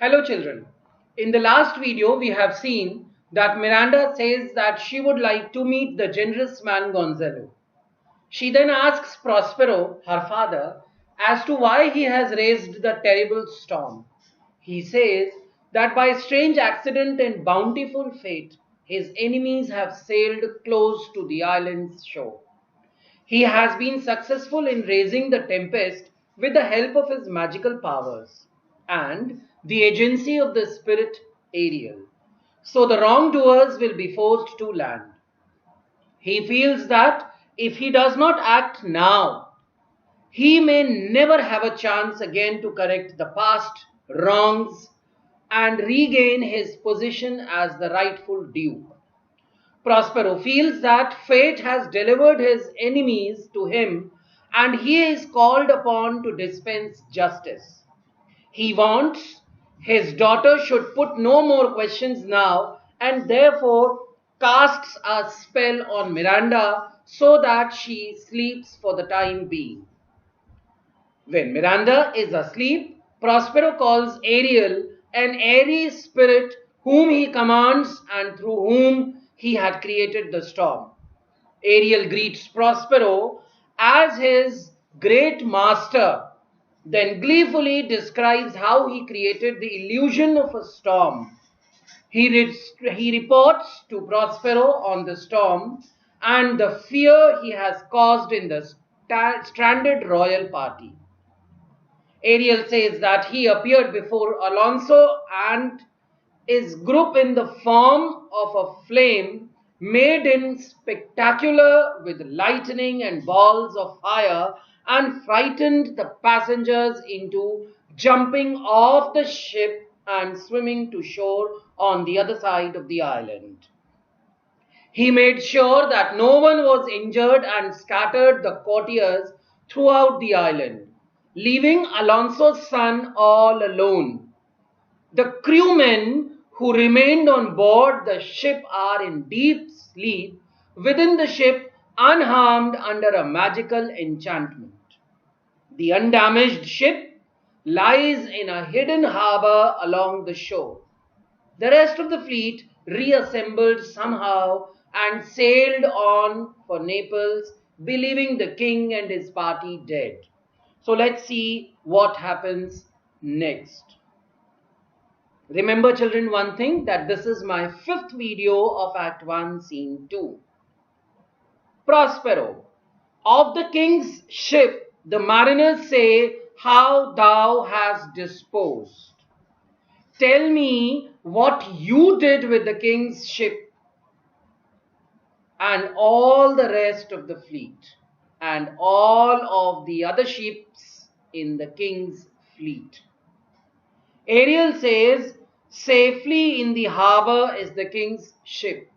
Hello children. In the last video we have seen that Miranda says that she would like to meet the generous man Gonzalo. She then asks Prospero, her father, as to why he has raised the terrible storm. He says that by strange accident and bountiful fate, his enemies have sailed close to the island's shore. He has been successful in raising the tempest with the help of his magical powers and the agency of the spirit Ariel. So the wrongdoers will be forced to land. He feels that if he does not act now, he may never have a chance again to correct the past wrongs and regain his position as the rightful duke. Prospero feels that fate has delivered his enemies to him and he is called upon to dispense justice. He wants his daughter should put no more questions now and therefore casts a spell on Miranda so that she sleeps for the time being. When Miranda is asleep, Prospero calls Ariel an airy spirit whom he commands and through whom he had created the storm. Ariel greets Prospero as his great master, then gleefully describes how he created the illusion of a storm. He reports to Prospero on the storm and the fear he has caused in the stranded royal party. Ariel says that he appeared before Alonso and is grouped in the form of a flame made in spectacular with lightning and balls of fire and frightened the passengers into jumping off the ship and swimming to shore on the other side of the island. He made sure that no one was injured and scattered the courtiers throughout the island, leaving Alonso's son all alone. The crewmen who remained on board the ship are in deep sleep within the ship, unharmed under a magical enchantment. The undamaged ship lies in a hidden harbor along the shore. The rest of the fleet reassembled somehow and sailed on for Naples, believing the king and his party dead. So let's see what happens next. Remember children one thing, that this is my 5th video of Act 1 Scene 2. Prospero. Of the king's ship, the mariners say, how thou hast disposed. Tell me what you did with the king's ship and all the rest of the fleet and all of the other ships in the king's fleet. Ariel says, safely in the harbor is the king's ship.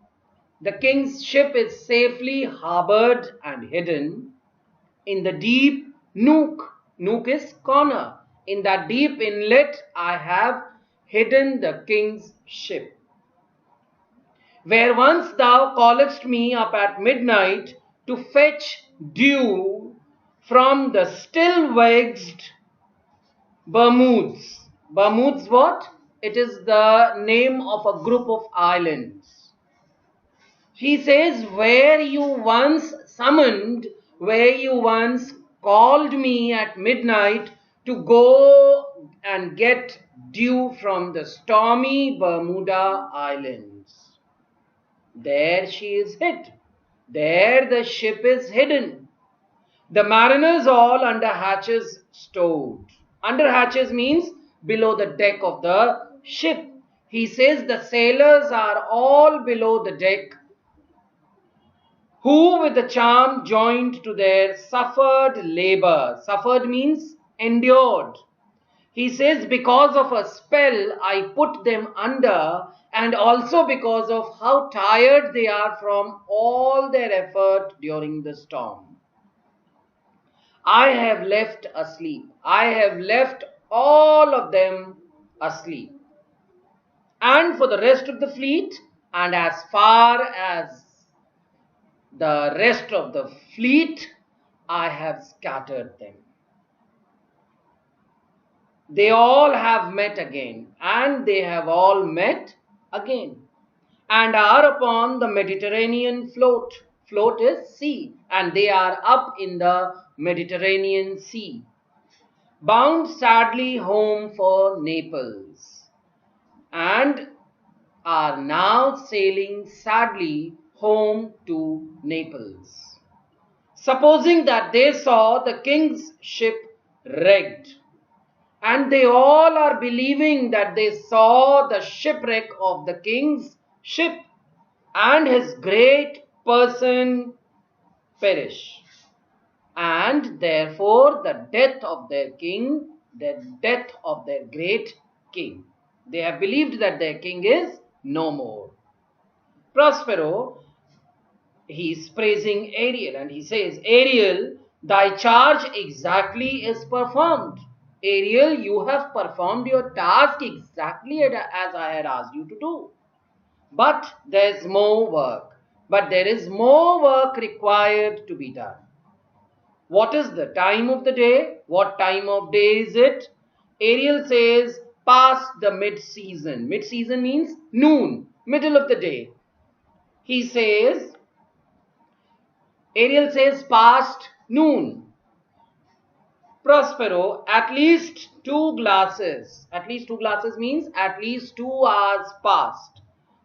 The king's ship is safely harbored and hidden in the deep nook. Nook is corner. In that deep inlet I have hidden the king's ship. Where once thou calledst me up at midnight to fetch dew from the still-vexed Bermudes. Bermudes what? It is the name of a group of islands. He says, where you once summoned, where you once called me at midnight to go and get dew from the stormy Bermuda Islands. There she is hid. There the ship is hidden. The mariners all under hatches stowed. Under hatches means below the deck of the ship. He says the sailors are all below the deck, who with the charm joined to their suffered labor. Suffered means endured. He says because of a spell I put them under, and also because of how tired they are from all their effort during the storm. I have left asleep. I have left all of them asleep. And for the rest of the fleet, and as far as the rest of the fleet, I have scattered them. They all have met again, and they have all met again, and are upon the Mediterranean float. Float is sea, and they are up in the Mediterranean Sea, bound sadly home for Naples, and are now sailing sadly home to Naples. Supposing that they saw the king's ship wrecked, and they all are believing that they saw the shipwreck of the king's ship and his great person perish, and therefore the death of their king, the death of their great king. They have believed that their king is no more. Prospero, he is praising Ariel, and he says, Ariel, thy charge exactly is performed. Ariel, you have performed your task exactly as I had asked you to do. But there is more work. But there is more work required to be done. What is the time of the day? What time of day is it? Ariel says, past the mid-season. Mid-season means noon, middle of the day. Ariel says, past noon. Prospero, at least 2 glasses. At least 2 glasses means at least 2 hours past.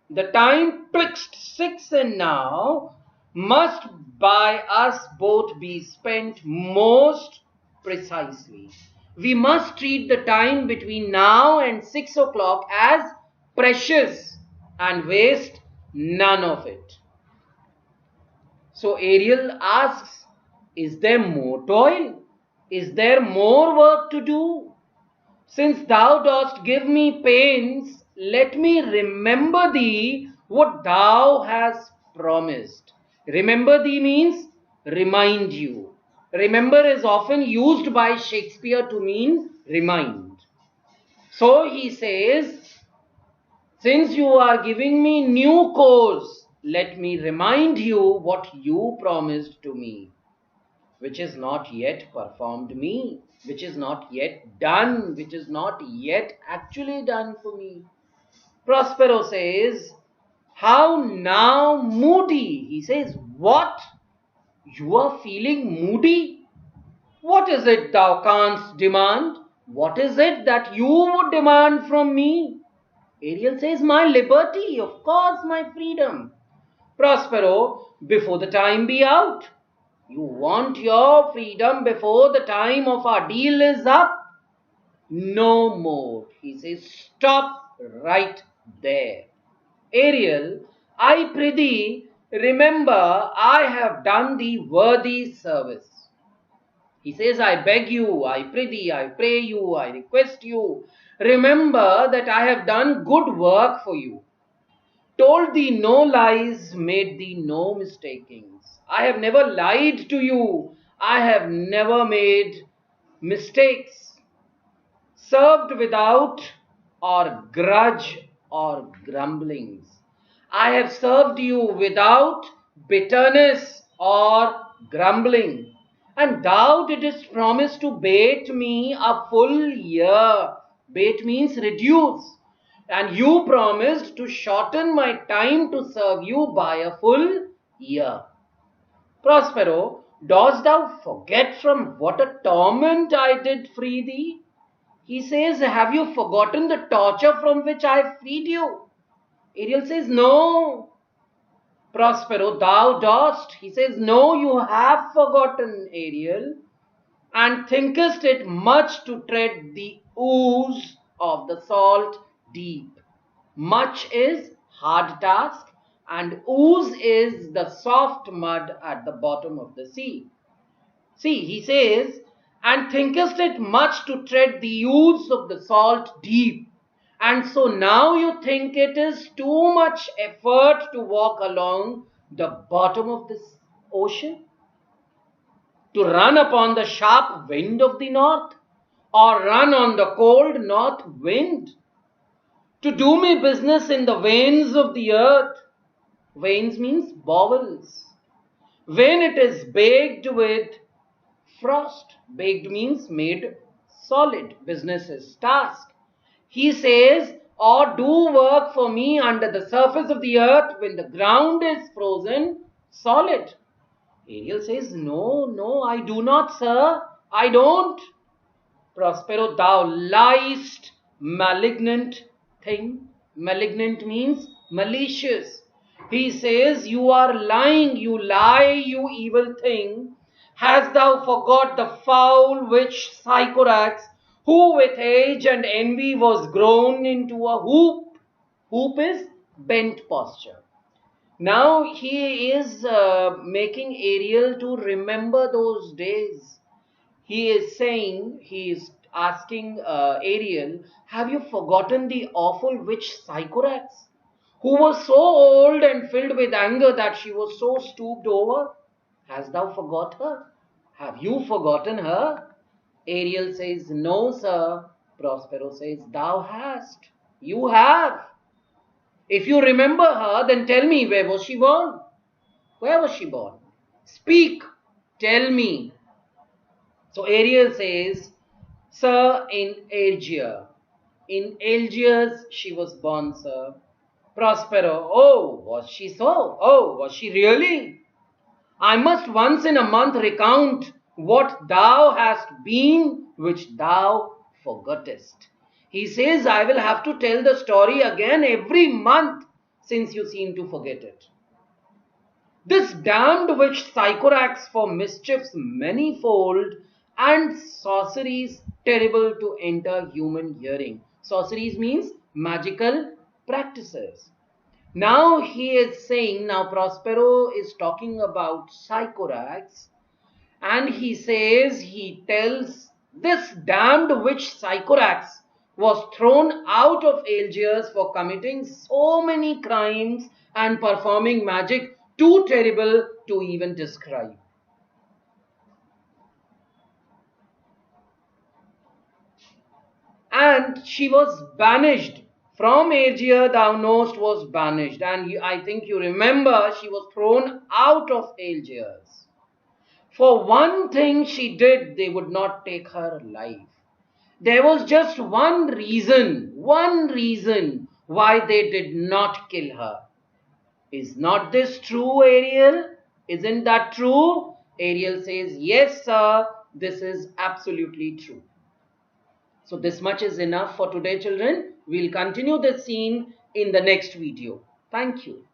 The time twixt 6 and now must by us both be spent most precisely. We must treat the time between now and 6 o'clock as precious and waste none of it. So Ariel asks, is there more toil? Is there more work to do? Since thou dost give me pains, let me remember thee what thou hast promised. Remember thee means remind you. Remember is often used by Shakespeare to mean remind. So he says, since you are giving me new course, let me remind you what you promised to me, which is not yet performed me, which is not yet done, which is not yet actually done for me. Prospero says, how now moody? He says, what? You are feeling moody? What is it thou canst demand? What is it that you would demand from me? Ariel says, my liberty, of course, my freedom. Prospero, before the time be out. You want your freedom before the time of our deal is up? No more. He says, stop right there. Ariel, I prithee, remember I have done thee worthy service. He says, I beg you, I prithee, I pray you, I request you, remember that I have done good work for you. Told thee no lies, made thee no mistakings. I have never lied to you. I have never made mistakes. Served without or grudge or grumblings. I have served you without bitterness or grumbling. And thou didst promise to bate me a full year. Bate means reduce. And you promised to shorten my time to serve you by a full year. Prospero, dost thou forget from what a torment I did free thee? He says, have you forgotten the torture from which I freed you? Ariel says, no. Prospero, thou dost. He says, no, you have forgotten, Ariel, and thinkest it much to tread the ooze of the salt deep. Much is hard task, and ooze is the soft mud at the bottom of the sea. See, he says, and thinkest it much to tread the ooze of the salt deep. And so now you think it is too much effort to walk along the bottom of this ocean? To run upon the sharp wind of the north? Or run on the cold north wind? To do me business in the veins of the earth? Veins means bowels. When it is baked with frost. Baked means made solid. Business is task. He says, or do work for me under the surface of the earth when the ground is frozen solid. Ariel says, no, no, I do not, sir. I don't. Prospero, thou liest, malignant thing. Malignant means malicious. He says, you are lying, you lie, you evil thing. Hast thou forgot the fowl which Sycorax, who with age and envy was grown into a hoop? Hoop is bent posture. Now he is making Ariel to remember those days. He is asking Ariel, have you forgotten the awful witch Sycorax, who was so old and filled with anger that she was so stooped over? Hast thou forgot her? Have you forgotten her? Ariel says, no, sir. Prospero says, thou hast. You have. If you remember her, then tell me, where was she born? Where was she born? Speak. Tell me. So Ariel says, sir, in Aegea. In Algiers she was born, sir. Prospero, oh, was she so? Oh, was she really? I must once in a month recount what thou hast been, which thou forgottest. He says, I will have to tell the story again every month, since you seem to forget it. This damned witch Sycorax for mischiefs manifold and sorceries terrible to enter human hearing. Sorceries means magical practices. Now he is saying, now Prospero is talking about Sycorax, and he says, he tells this damned witch Sycorax was thrown out of Algiers for committing so many crimes and performing magic too terrible to even describe. And she was banished. From Aegea, thou knowest, was banished. And I think you remember, she was thrown out of Algiers. For one thing she did, they would not take her alive. There was just one reason why they did not kill her. Is not this true, Ariel? Isn't that true? Ariel says, yes, sir, this is absolutely true. So this much is enough for today, children. We'll continue this scene in the next video. Thank you.